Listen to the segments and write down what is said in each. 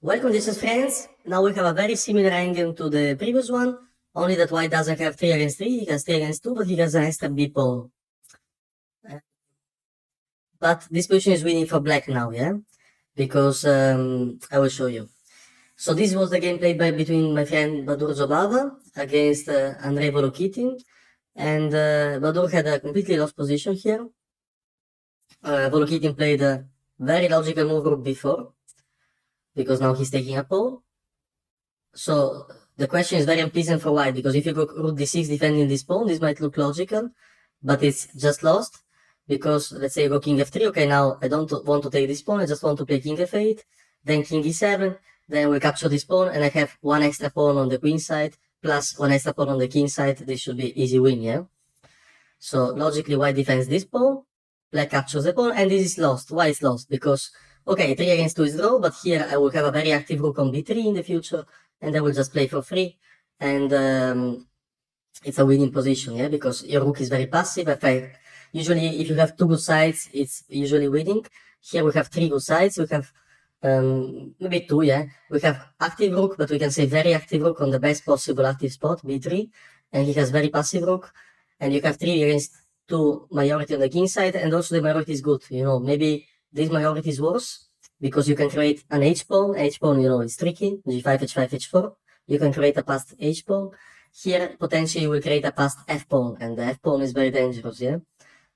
Welcome, this is friends. Now we have a very similar endgame to the previous one, only that white doesn't have 3 against 3, he has 3 against 2, but he has an extra B pawn. But this position is winning for black now, yeah? Because I will show you. So this was the game played between my friend Badur Zobava against Andrei Volokitin, and Badur had a completely lost position here. Volokitin played a very logical move rook b4, because now he's taking a pawn. So the question is very unpleasant for white, because if you go rook d6 defending this pawn, this might look logical, but it's just lost, because let's say you go king f3, okay, now I don't want to take this pawn, I just want to play king f8, then king e7, then we capture this pawn, and I have one extra pawn on the queen side, plus one extra pawn on the king side. This should be easy win, yeah? So logically, white defends this pawn, black captures the pawn, and this is lost. Why it's lost? Because, okay, 3 against 2 is draw, but here I will have a very active rook on b3 in the future, and I will just play for free, and it's a winning position, yeah, because your rook is very passive. Usually, if you have 2 good sides, it's usually winning. Here we have 3 good sides. We have maybe 2, yeah. We have active rook, but we can say very active rook on the best possible active spot, b3, and he has very passive rook. And you have 3 against 2 majority on the king side, and also the majority is good. You know, maybe this majority is worse, because you can create an h-pawn. H-pawn, you know, is tricky. g5, h5, h4. You can create a passed h-pawn. Here, potentially, you will create a passed f-pawn, and the f-pawn is very dangerous, yeah?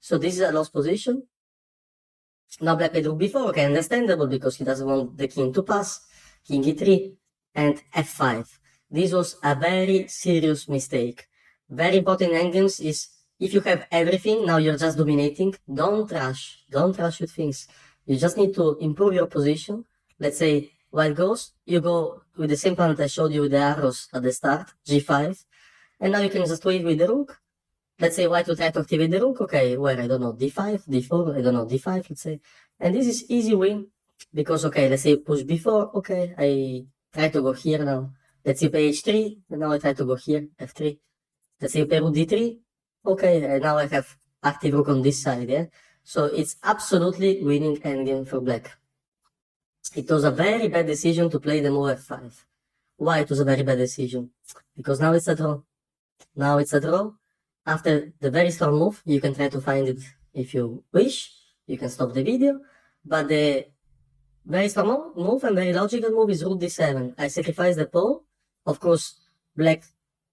So this is a lost position. Now black played rook b4, okay, understandable, because he doesn't want the king to pass. King e3, and f5. This was a very serious mistake. Very important in endgames is, if you have everything, now you're just dominating, don't rush with things. You just need to improve your position. Let's say white goes, you go with the same plan that I showed you with the arrows at the start, g5, and now you can just wait with the rook. Let's say white will try to activate the rook, okay, where, I don't know, d5, d4, I don't know, d5, let's say. And this is easy win, because, okay, let's say push b4, okay, I try to go here now. Let's say play h3, and now I try to go here, f3. Let's say play rook d3, okay, and now I have active rook on this side, yeah? So it's absolutely winning endgame for black. It was a very bad decision to play the move f5. Why it was a very bad decision? Because now it's a draw. Now it's a draw. After the very strong move, you can try to find it if you wish. You can stop the video. But the very strong move and very logical move is rook d7. I sacrifice the pawn. Of course, black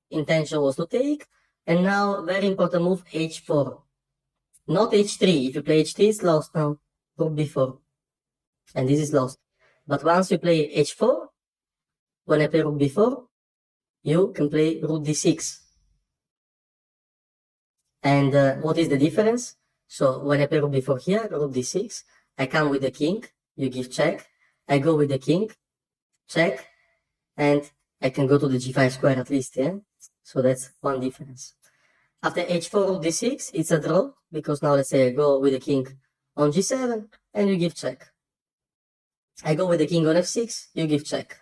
intention was to take. And now, very important move, h4. Not h3. If you play h3, it's lost now. Rook b4. And this is lost. But once you play h4, when I play rook b4, you can play rook d6. And what is the difference? So when I play rook b4 here, rook d6, I come with the king, you give check, I go with the king, check, and I can go to the g5 square at least, yeah? So that's one difference. After h4, rook d6, it's a draw, because now let's say I go with the king on g7, and you give check. I go with the king on f6, you give check.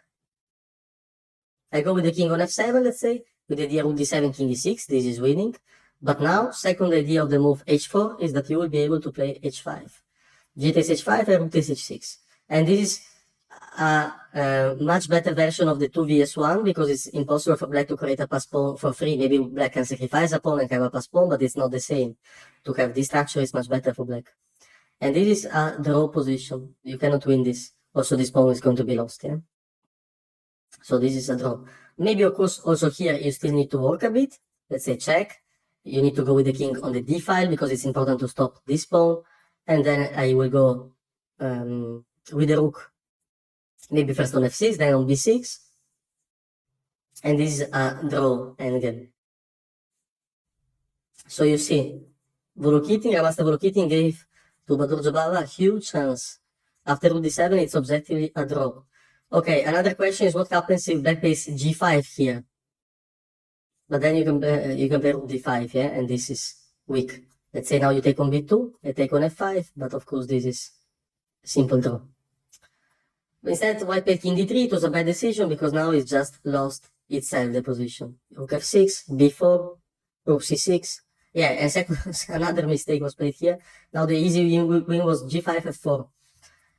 I go with the king on f7, let's say, with the idea rook d7, king e6, this is winning. But now, second idea of the move h4 is that you will be able to play h5. G takes h5 and rook takes h6. And this is a much better version of the 2 vs1, because it's impossible for black to create a pass pawn for free. Maybe black can sacrifice a pawn and have a pass pawn, but it's not the same. To have this structure is much better for black. And this is a draw position. You cannot win this. Also, this pawn is going to be lost, yeah? So this is a draw. Maybe, of course, also here you still need to work a bit. Let's say check. You need to go with the king on the d file, because it's important to stop this pawn. And then I will go with the rook, maybe first on f6, then on b6. And this is a draw endgame. So you see, Master Volokitin gave to Badur Jobava a huge chance. After rook d7, it's objectively a draw. Okay, another question is what happens if black plays g5 here? But then you can play rook d5, yeah, and this is weak. Let's say now you take on b2, I take on f5, but of course this is simple draw. Instead, white played king d3, it was a bad decision, because now it's just lost itself, the position. Rook f6, b4, rook c6. Yeah, and second, another mistake was played here. Now the easy win was g5, f4.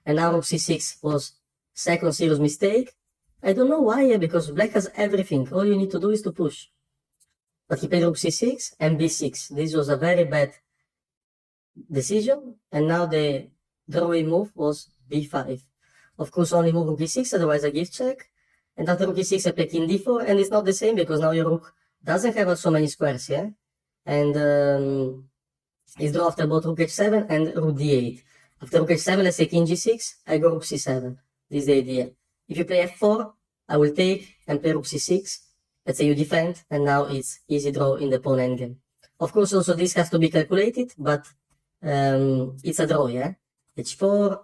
And now rook c6 was second serious mistake. I don't know why, because black has everything. All you need to do is to push. But he played rook c6 and b6. This was a very bad decision. And now the drawing move was b5. Of course, only move rook e6, otherwise I give check. And after rook e6, I play king d4, and it's not the same because now your rook doesn't have so many squares, yeah? And it's draw after both rook h7 and rook d8. After rook h7, let's say king g6, I go rook c7. This is the idea. If you play f4, I will take and play rook c6. Let's say you defend, and now it's easy draw in the pawn endgame. Of course, also this has to be calculated, but it's a draw, yeah? h4,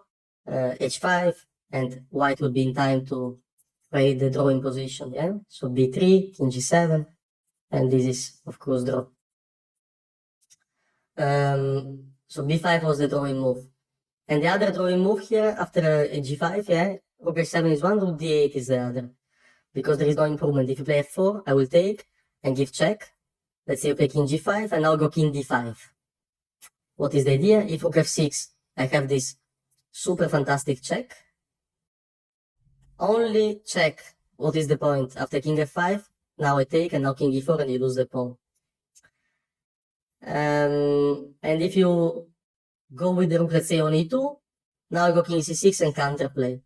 h5, and white will be in time to play the drawing position, yeah? So b3, king g7, and this is, of course, draw. So b5 was the drawing move. And the other drawing move here, after g5, yeah? Rook h7 is one, rook d8 is the other. Because there is no improvement. If you play f4, I will take and give check. Let's say you play king g5, and now go king d5. What is the idea? If rook f6, I have this super fantastic check. Only check. What is the point? After king f5, now I take, and now king e4, and you lose the pawn. And if you go with the rook, let's say on e2, now I go king c6 and counterplay.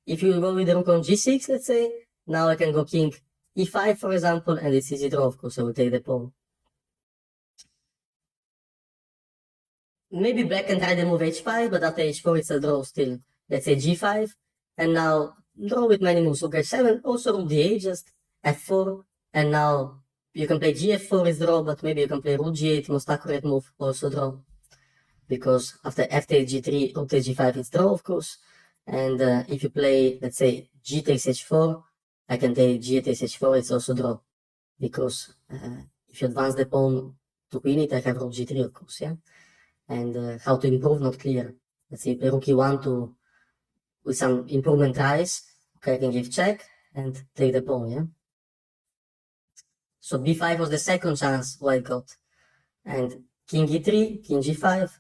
If you go with the rook on g6, let's say, now I can go king e5, for example, and it's easy draw, of course, I will take the pawn. Maybe black can try the move h5, but after h4 it's a draw still. Let's say g5, and now draw with many moves. Rook h7, also rook d8, just f4, and now you can play gf4 is draw, but maybe you can play rook g8, most accurate move, also draw. Because after f takes g3, rook takes g5, it's draw, of course. And if you play, let's say, g takes h4, I can take g takes h4, it's also draw. Because if you advance the pawn to queen it, I have rook g3, of course, yeah? And how to improve, not clear. Let's say play rook e1 to, with some improvement tries, okay, I can give check and take the pawn, yeah? So b5 was the second chance white got. And king e3, king g5,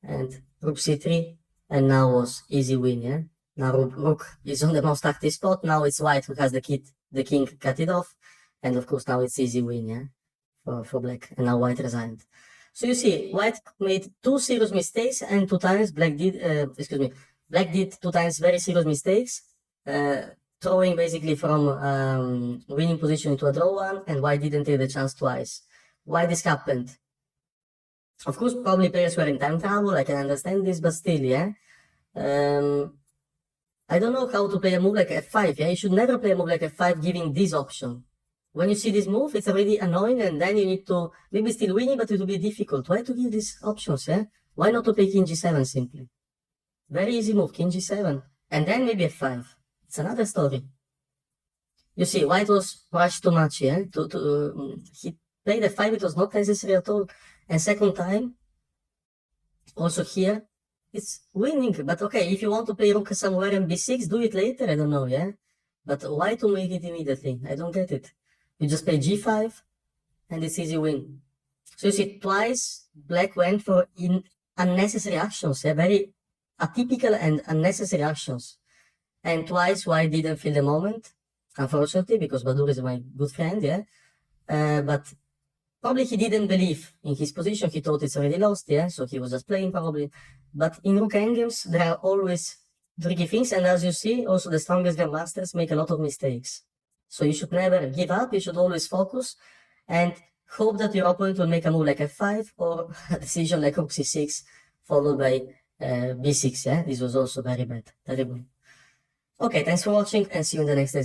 and rook c3, and now was easy win, yeah? Now rook is on the most active spot, now it's white who has the king cut it off, and of course now it's easy win, yeah? For black, and now white resigned. So you see, white made two serious mistakes, and two times black did, black did two times very serious mistakes, throwing basically from winning position into a draw one, and white didn't take the chance twice. Why this happened? Of course, probably players were in time trouble, I can understand this, but still, yeah? I don't know how to play a move like f5, yeah? You should never play a move like f5 giving this option. When you see this move, it's already annoying, and then you need to, maybe still winning, but it will be difficult. Why to give these options, yeah? Why not to play king g7 simply? Very easy move, king g7. And then maybe f5. It's another story. You see, white was rushed too much, yeah? He played f5, it was not necessary at all. And second time, also here, it's winning. But okay, if you want to play rook somewhere in b6, do it later, I don't know, yeah? But why to make it immediately? I don't get it. You just play g5, and it's easy win. So you see, twice black went for unnecessary actions, yeah? Very atypical and unnecessary actions. And twice white didn't feel the moment, unfortunately, because Badur is my good friend, yeah? But probably he didn't believe in his position, he thought it's already lost, yeah? So he was just playing probably. But in rook endgames, there are always tricky things, and as you see, also the strongest grandmasters make a lot of mistakes. So you should never give up, you should always focus, and hope that your opponent will make a move like f5, or a decision like rook c6, followed by b6, yeah? This was also very bad, terrible. Okay, thanks for watching, and see you in the next lesson.